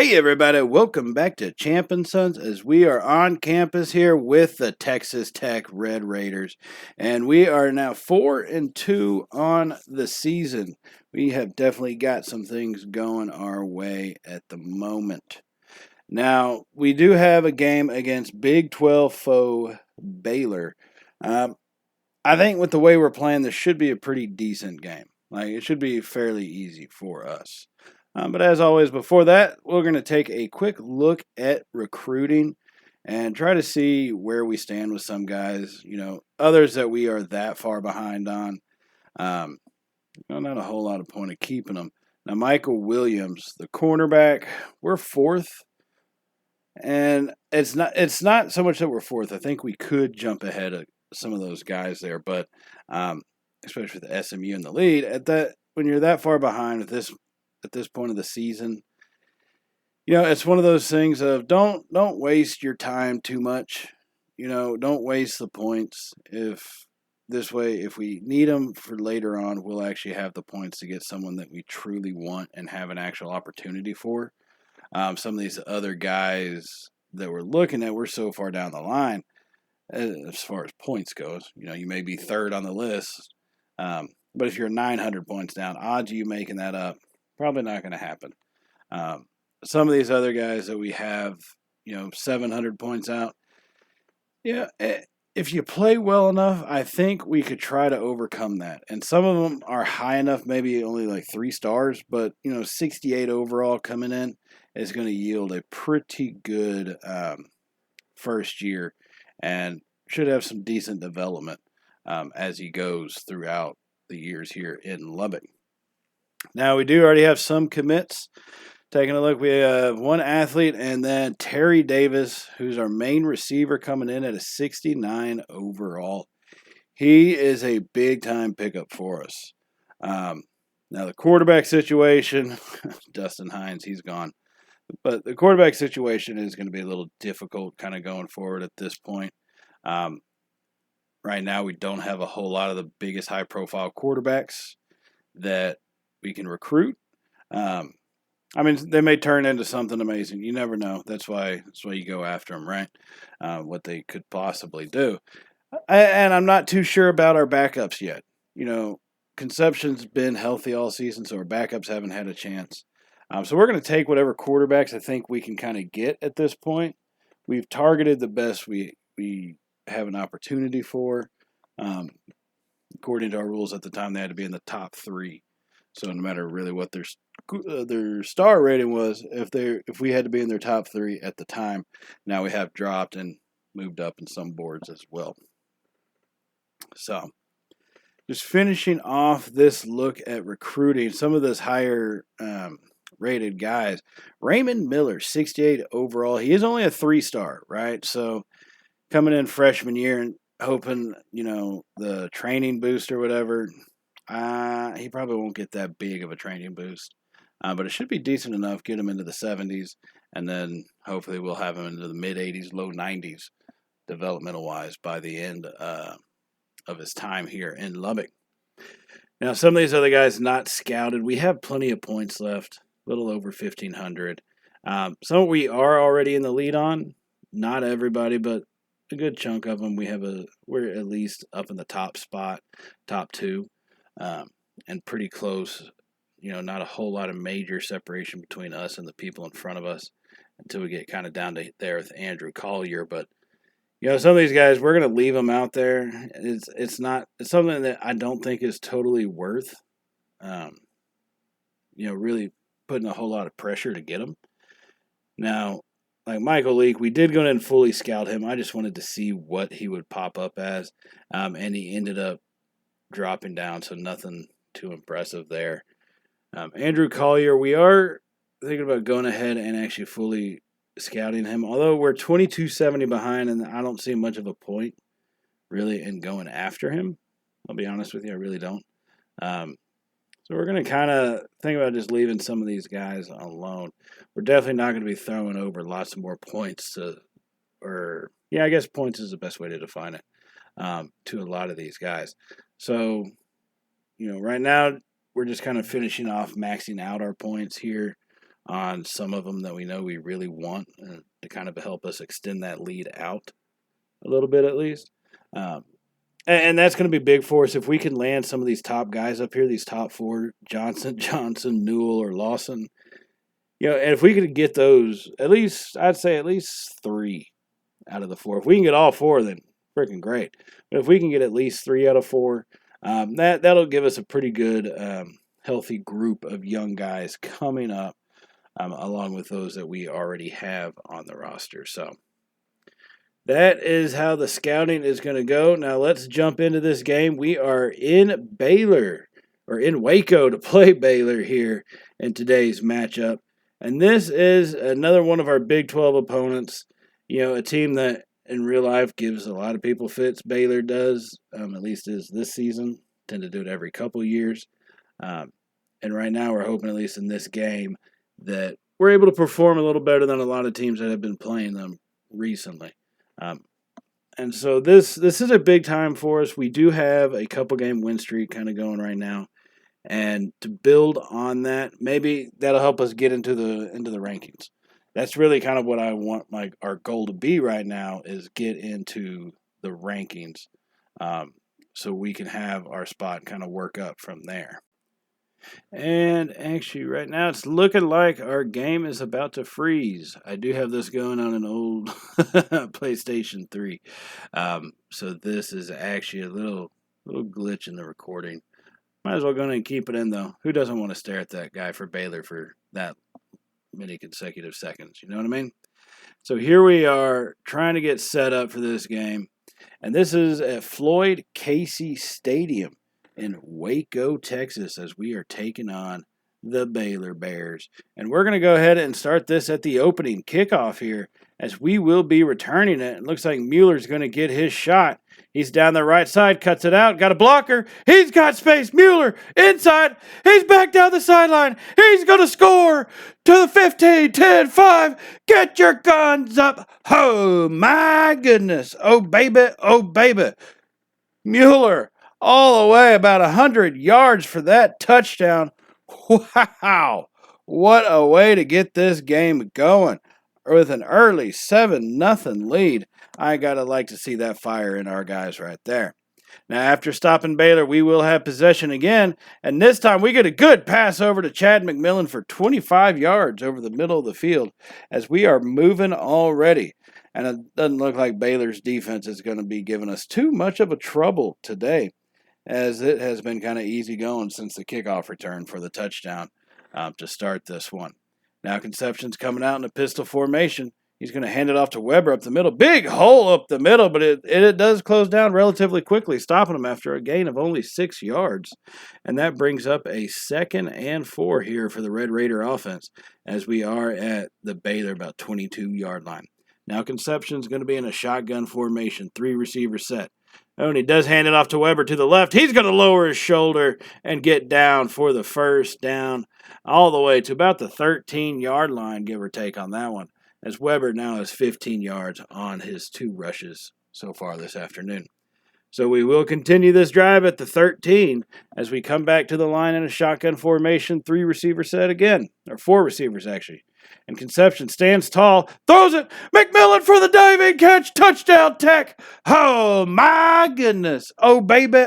Hey everybody, welcome back to Champ and Sons as we are on campus here with the Texas Tech Red Raiders. And we are now 4-2 on the season. We have definitely got some things going our way at the moment. Now, we do have a game against Big 12 foe Baylor. I think with the way we're playing, this should be a pretty decent game. It should be fairly easy for us. But as always, before that, we're going to take a quick look at recruiting and try to see where we stand with some guys, others that we are that far behind on. Not a whole lot of point of keeping them. Now, Michael Williams, the cornerback, we're fourth. And it's not so much that we're fourth. I think we could jump ahead of some of those guys there, but especially with the SMU in the lead, when you're that far behind at this point of the season, it's one of those things of don't waste your time too much. Don't waste the points. If we need them for later on, we'll actually have the points to get someone that we truly want and have an actual opportunity for. Some of these other guys that we're looking at, we're so far down the line as far as points goes. You may be third on the list, but if you're 900 points down, odds of you making that up, probably not going to happen. Some of these other guys that we have, 700 points out, if you play well enough, I think we could try to overcome that. And some of them are high enough, maybe only like 3 stars, but 68 overall coming in is going to yield a pretty good first year and should have some decent development as he goes throughout the years here in Lubbock. Now, we do already have some commits. Taking a look, we have one athlete and then Terry Davis, who's our main receiver, coming in at a 69 overall. He is a big-time pickup for us. Now, the quarterback situation, Dustin Hines, he's gone. But the quarterback situation is going to be a little difficult kind of going forward at this point. Right now, we don't have a whole lot of the biggest high-profile quarterbacks that we can recruit. They may turn into something amazing. You never know. That's why you go after them, right? What they could possibly do. And I'm not too sure about our backups yet. Conception's been healthy all season, so our backups haven't had a chance. So we're going to take whatever quarterbacks I think we can kind of get at this point. We've targeted the best we have an opportunity for. According to our rules at the time, they had to be in the top 3. So no matter really what their star rating was, if we had to be in their top 3 at the time, now we have dropped and moved up in some boards as well. So just finishing off this look at recruiting, some of this higher rated guys. Raymond Miller, 68 overall. He is only a 3-star, right? So coming in freshman year and hoping, the training boost or whatever, he probably won't get that big of a training boost. But it should be decent enough, get him into the 70s, and then hopefully we'll have him into the mid-80s, low 90s, developmental-wise, by the end of his time here in Lubbock. Now, some of these other guys not scouted, we have plenty of points left, a little over 1,500. Some we are already in the lead on, not everybody, but a good chunk of them. We're at least up in the top spot, top 2. And pretty close, not a whole lot of major separation between us and the people in front of us until we get kind of down to there with Andrew Collier. But, some of these guys, we're going to leave them out there. It's something that I don't think is totally worth, really putting a whole lot of pressure to get them. Now, like Michael Leake, we did go in and fully scout him. I just wanted to see what he would pop up as, and he ended up dropping down, so nothing too impressive there. Andrew Collier, we are thinking about going ahead and actually fully scouting him, although we're 2270 behind, and I don't see much of a point, really, in going after him. I'll be honest with you, I really don't. So we're going to kind of think about just leaving some of these guys alone. We're definitely not going to be throwing over lots of more points I guess points is the best way to define it, to a lot of these guys. So, right now we're just kind of finishing off maxing out our points here on some of them that we know we really want to kind of help us extend that lead out a little bit at least. Um, and that's going to be big for us if we can land some of these top guys up here, these top four, Johnson, Newell, or Lawson. And if we could get those, at least, I'd say at least 3 out of the 4. If we can get all 4, then freaking great. But if we can get at least 3 out of 4, that'll give us a pretty good, healthy group of young guys coming up, along with those that we already have on the roster. So that is how the scouting is going to go. Now let's jump into this game. We are in Baylor, or in Waco, to play Baylor here in today's matchup. And this is another one of our Big 12 opponents. A team that in real life gives a lot of people fits. Baylor does, at least is this season. Tend to do it every couple years. And right now we're hoping, at least in this game, that we're able to perform a little better than a lot of teams that have been playing them recently. And so this is a big time for us. We do have a couple game win streak kind of going right now. And to build on that, maybe that'll help us get into the rankings. That's really kind of what I want our goal to be right now, is get into the rankings, so we can have our spot kind of work up from there. And actually, right now, it's looking like our game is about to freeze. I do have this going on an old PlayStation 3. So this is actually a little glitch in the recording. Might as well go ahead and keep it in, though. Who doesn't want to stare at that guy for Baylor for that many consecutive seconds? You know what I mean? So here we are trying to get set up for this game. And this is at Floyd Casey Stadium in Waco, Texas, as we are taking on the Baylor Bears. And we're going to go ahead and start this at the opening kickoff here, as we will be returning it. It looks like Mueller's going to get his shot. He's down the right side, cuts it out, got a blocker. He's got space. Mueller inside. He's back down the sideline. He's going to score to the 15, 10, 5. Get your guns up. Oh, my goodness. Oh, baby. Oh, baby. Mueller all the way about 100 yards for that touchdown. Wow. What a way to get this game going with an early 7-0 lead. I got to like to see that fire in our guys right there. Now, after stopping Baylor, we will have possession again, and this time we get a good pass over to Chad McMillan for 25 yards over the middle of the field, as we are moving already. And it doesn't look like Baylor's defense is going to be giving us too much of a trouble today, as it has been kind of easy going since the kickoff return for the touchdown to start this one. Now Conception's coming out in a pistol formation. He's going to hand it off to Weber up the middle. Big hole up the middle, but it does close down relatively quickly, stopping him after a gain of only 6 yards. And that brings up a 2nd and 4 here for the Red Raider offense, as we are at the Baylor about 22-yard line. Now Conception's going to be in a shotgun formation, 3 receiver set. Oh, and he does hand it off to Weber to the left. He's going to lower his shoulder and get down for the first down, all the way to about the 13-yard line, give or take on that one, as Weber now has 15 yards on his 2 rushes so far this afternoon. So we will continue this drive at the 13 as we come back to the line in a shotgun formation, 3 receiver set again, or 4 receivers actually. And Conception stands tall, throws it, McMillan for the diving catch, touchdown Tech. Oh my goodness, oh baby,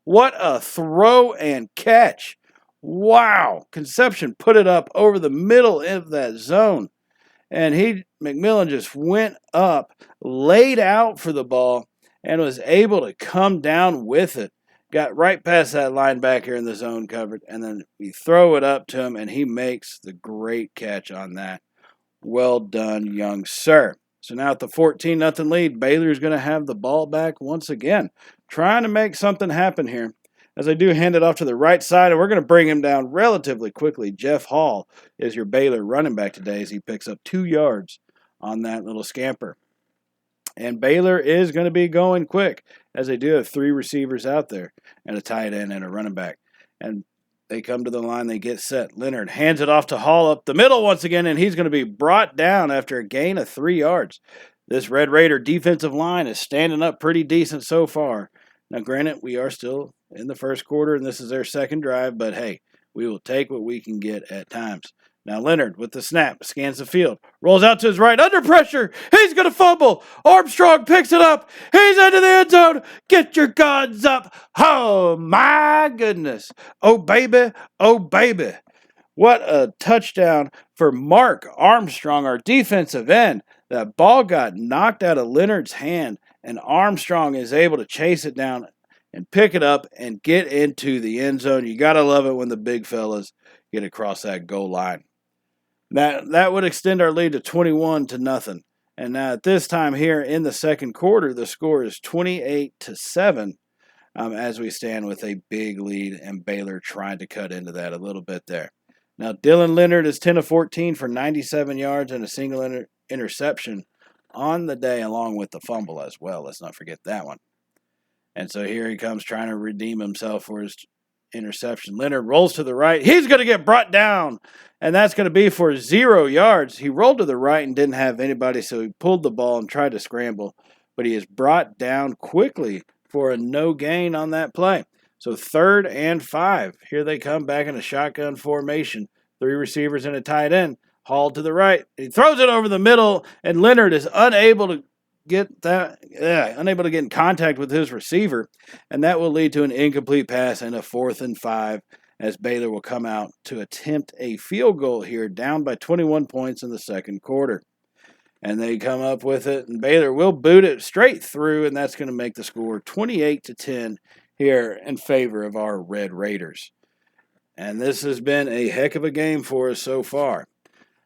what a throw and catch. Wow, Conception put it up over the middle of that zone. And McMillan just went up, laid out for the ball, and was able to come down with it. Got right past that linebacker in the zone covered, and then we throw it up to him, and he makes the great catch on that. Well done, young sir. So now at the 14-0 lead, Baylor's going to have the ball back once again, trying to make something happen here. As I do hand it off to the right side, and we're going to bring him down relatively quickly. Jeff Hall is your Baylor running back today, as he picks up 2 yards on that little scamper. And Baylor is going to be going quick, as they do have 3 receivers out there and a tight end and a running back. And they come to the line, they get set. Leonard hands it off to Hall up the middle once again, and he's going to be brought down after a gain of 3 yards. This Red Raider defensive line is standing up pretty decent so far. Now, granted, we are still in the first quarter, and this is their second drive, but hey, we will take what we can get at times. Now Leonard with the snap, scans the field, rolls out to his right, under pressure. He's going to fumble. Armstrong picks it up. He's into the end zone. Get your guns up. Oh, my goodness. Oh, baby. Oh, baby. What a touchdown for Mark Armstrong, our defensive end. That ball got knocked out of Leonard's hand, and Armstrong is able to chase it down and pick it up and get into the end zone. You got to love it when the big fellas get across that goal line. That would extend our lead to 21-0. And now at this time here in the second quarter, the score is 28-7 as we stand with a big lead, and Baylor trying to cut into that a little bit there. Now Dylan Leonard is 10 of 14 for 97 yards and a single interception on the day, along with the fumble as well. Let's not forget that one. And so here he comes trying to redeem himself for his interception. Leonard rolls to the right. He's going to get brought down, and that's going to be for 0 yards. He rolled to the right and didn't have anybody, so he pulled the ball and tried to scramble, but he is brought down quickly for a no gain on that play. So 3rd and 5. Here they come back in a shotgun formation. 3 receivers and a tight end. Hall to the right. He throws it over the middle, and Leonard is unable to get in contact with his receiver, and that will lead to an incomplete pass and a 4th and 5 as Baylor will come out to attempt a field goal here, down by 21 points in the second quarter. And they come up with it, and Baylor will boot it straight through, and that's going to make the score 28-10 here in favor of our Red Raiders. And this has been a heck of a game for us so far.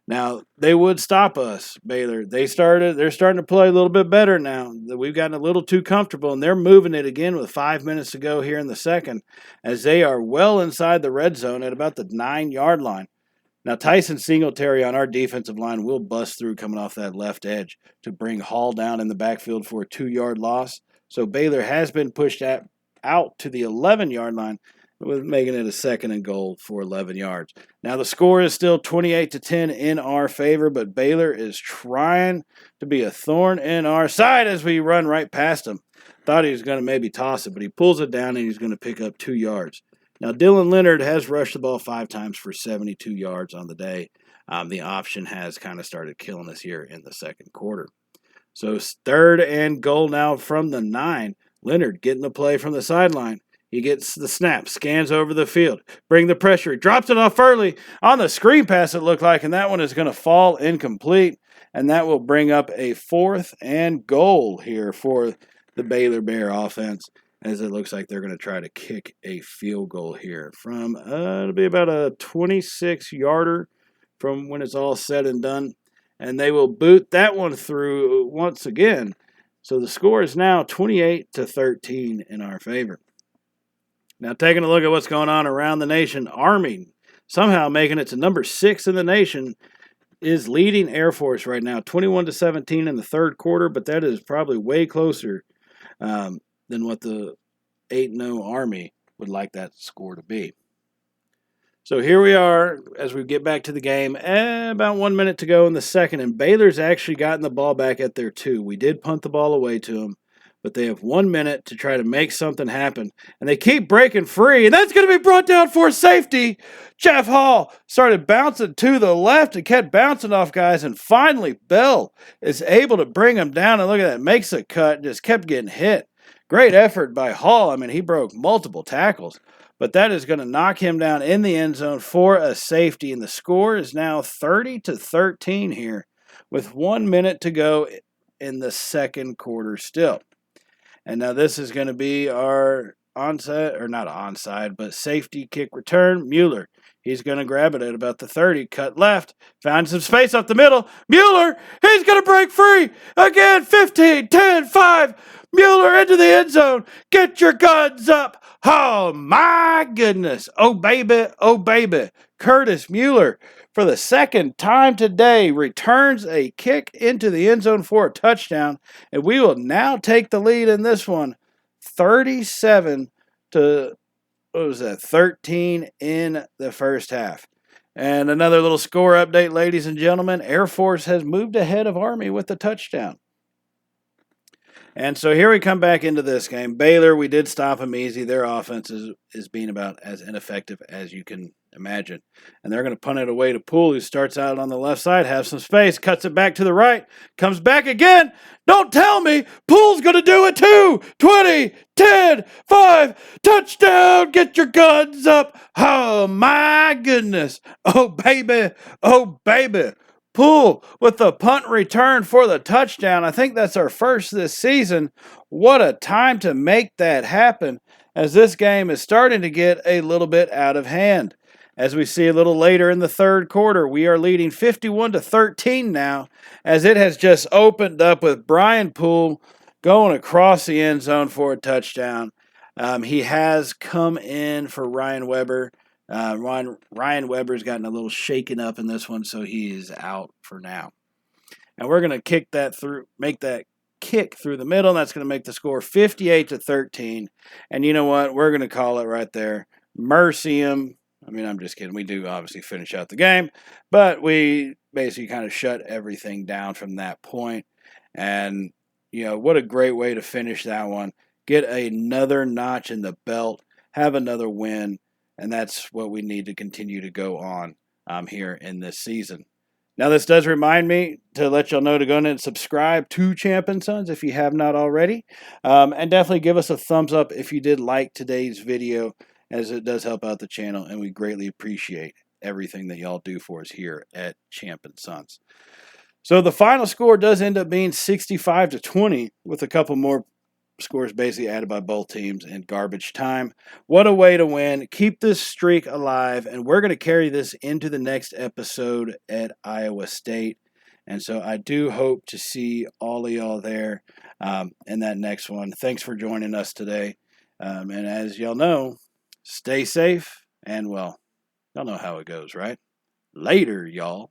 Now, they would stop us, Baylor. They're starting to play a little bit better now. We've gotten a little too comfortable, and they're moving it again with 5 minutes to go here in the second, as they are well inside the red zone at about the 9-yard line. Now, Tyson Singletary on our defensive line will bust through coming off that left edge to bring Hall down in the backfield for a 2-yard loss. So Baylor has been pushed out to the 11-yard line, with making it a 2nd and goal for 11 yards. Now, the score is still 28-10 in our favor, but Baylor is trying to be a thorn in our side as we run right past him. Thought he was going to maybe toss it, but he pulls it down and he's going to pick up 2 yards. Now, Dylan Leonard has rushed the ball 5 times for 72 yards on the day. The option has kind of started killing us here in the second quarter. So, 3rd and goal now from the 9. Leonard getting the play from the sideline. He gets the snap, scans over the field, bring the pressure, drops it off early on the screen pass, it looked like, and that one is going to fall incomplete, and that will bring up a 4th and goal here for the Baylor Bear offense, as it looks like they're going to try to kick a field goal here from, it'll be about a 26-yarder from when it's all said and done, and they will boot that one through once again. So the score is now 28-13 in our favor. Now, taking a look at what's going on around the nation, Army somehow making it to number 6 in the nation, is leading Air Force right now, 21-17 in the third quarter, but that is probably way closer than what the 8-0 Army would like that score to be. So here we are as we get back to the game. About 1 minute to go in the second, and Baylor's actually gotten the ball back at their 2. We did punt the ball away to them, but they have 1 minute to try to make something happen. And they keep breaking free, and that's going to be brought down for safety. Jeff Hall started bouncing to the left and kept bouncing off guys, and finally Bell is able to bring him down. And look at that, makes a cut, just kept getting hit. Great effort by Hall. I mean, he broke multiple tackles, but that is going to knock him down in the end zone for a safety. And the score is now 30-13 here with 1 minute to go in the second quarter still. And now this is going to be our onside, or not onside, but safety kick return. Mueller, he's going to grab it at about the 30, cut left, found some space up the middle. Mueller, he's going to break free. Again, 15, 10, 5. Mueller into the end zone. Get your guns up. Oh, my goodness. Oh, baby. Oh, baby. Curtis Mueller, for the second time today, returns a kick into the end zone for a touchdown. And we will now take the lead in this one, 37-13 in the first half. And another little score update, ladies and gentlemen. Air Force has moved ahead of Army with the touchdown. And so here we come back into this game. Baylor, we did stop them easy. Their offense is being about as ineffective as you can Imagine. And they're going to punt it away to Poole, who starts out on the left side, has some space, cuts it back to the right, comes back again. Don't tell me Poole's going to do it too. 20, 10, 5, touchdown. Get your guns up. Oh, my goodness. Oh, baby. Oh, baby. Poole with the punt return for the touchdown. I think that's our first this season. What a time to make that happen, as this game is starting to get a little bit out of hand. As we see a little later in the third quarter, we are leading 51-13 now, as it has just opened up with Brian Poole going across the end zone for a touchdown. He has come in for Ryan Weber. Ryan Weber's gotten a little shaken up in this one, so he is out for now. And we're going to make that kick through the middle, and that's going to make the score 58-13. And you know what? We're going to call it right there. Mercy him. I mean, I'm just kidding. We do obviously finish out the game, but we basically kind of shut everything down from that point. And, you know, what a great way to finish that one. Get another notch in the belt, have another win, and that's what we need to continue to go on here in this season. Now, this does remind me to let y'all know to go in and subscribe to Champ and Sons if you have not already. And definitely give us a thumbs up if you did like today's video, as it does help out the channel, and we greatly appreciate everything that y'all do for us here at Champ and Sons. So the final score does end up being 65-20, with a couple more scores basically added by both teams in garbage time. What a way to win. Keep this streak alive, and we're going to carry this into the next episode at Iowa State. And so I do hope to see all of y'all there in that next one. Thanks for joining us today. And as y'all know, stay safe, and, well, y'all know how it goes, right? Later, y'all.